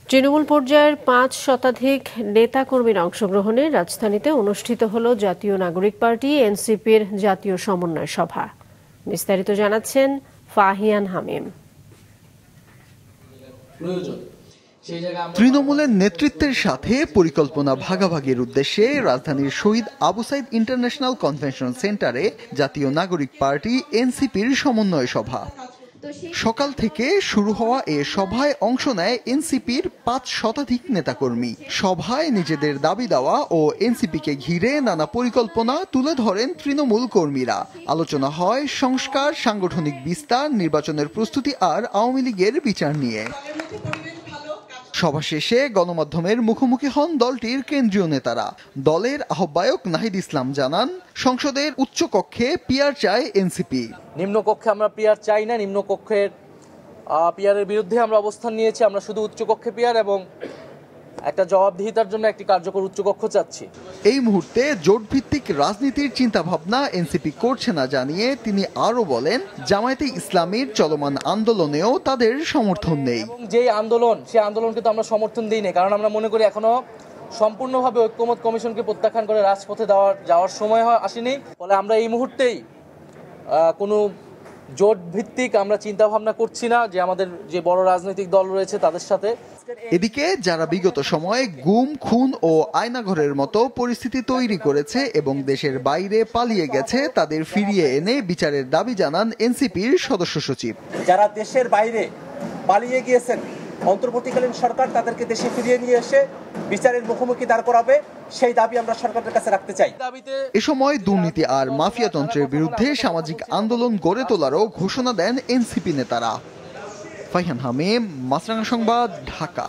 তৃণমূল পর্যায়ের ৫ শতাধিক নেতাকর্মীর অংশগ্রহণে রাজধানীতে অনুষ্ঠিত হল জাতীয় নাগরিক পার্টি এনসিপির জাতীয় সমন্বয় সভা। বিস্তারিত জানাচ্ছেন ফাহিয়ান হামিম। তৃণমূলের নেতৃত্বের সাথে পরিকল্পনা ভাগাভাগির উদ্দেশ্যে রাজধানীর শহীদ আবু সাইদ ইন্টারন্যাশনাল কনভেনশন সেন্টারে জাতীয় নাগরিক পার্টি এনসিপির সমন্বয় সভা। সকাল থেকে শুরু হওয়া এ সভায় অংশ নেয় এনসিপির ৫ শতাধিক নেতাকর্মী। সভায় নিজেদের দাবি দেওয়া ও এনসিপিকে ঘিরে নানা পরিকল্পনা তুলে ধরেন তৃণমূল কর্মীরা। আলোচনা হয় সংস্কার, সাংগঠনিক বিস্তার, নির্বাচনের প্রস্তুতি আর আওয়ামী লীগের বিচার নিয়ে। সভা শেষে গণমাধ্যমের মুখোমুখি হন দলটির কেন্দ্রীয় নেতারা। দলের আহ্বায়ক নাহিদ ইসলাম জানান, সংসদের উচ্চকক্ষে পিআর চায় এনসিপি। নিম্নকক্ষে আমরা পিআর চাই না, নিম্নকক্ষের পিআরের বিরুদ্ধে আমরা অবস্থান নিয়েছি। আমরা শুধু উচ্চকক্ষে পিআর এবং একটা জবাবদিহিতার জন্য একটি কার্যকর উচ্চকক্ষ চাচ্ছি। এই মুহূর্তে জোটভিত্তিক রাজনীতির চিন্তাভাবনা এনসিপি করছে না জানিয়ে তিনি আরো বলেন, জামায়াতে ইসলামীর চলমান আন্দোলনেও তাদের সমর্থন নেই। যেই আন্দোলন, সেই আন্দোলনকে তো আমরা সমর্থন দিই না, কারণ আমরা মনে করি এখনো সম্পূর্ণভাবে ঐক্যমত কমিশনকে প্রত্যাখ্যান করে রাজপথে যাওয়ার সময় আসেনি। ফলে আমরা এই মুহূর্তেই কোনো জোট ভিত্তিক আমরা চিন্তা ভাবনা করছি না যে আমাদের যে বড় রাজনৈতিক দল রয়েছে তাদের সাথে। এদিকে যারা বিগত সময়ে গুম, খুন ও আয়নাঘরের মতো পরিস্থিতি তৈরি করেছে এবং দেশের বাইরে পালিয়ে গেছে, তাদের ফিরিয়ে এনে বিচারের দাবি জানান এনসিপির সদস্য সচিব। যারা দেশের বাইরে পালিয়ে গিয়েছেন, অন্তর্বর্তীকালীন সরকার তাদেরকে দেশে ফিরিয়ে নিয়ে এসে বিচারের মুখোমুখি দাঁড় করাবে, সেই দাবি আমরা সরকারের কাছে রাখতে চাই। এ সময় দুর্নীতি আর মাফিয়াতন্ত্রের বিরুদ্ধে সামাজিক আন্দোলন গড়ে তোলারও ঘোষণা দেন এনসিপি নেতারা। ফাহিয়ান হামিম, মাছরাঙা সংবাদ, ঢাকা।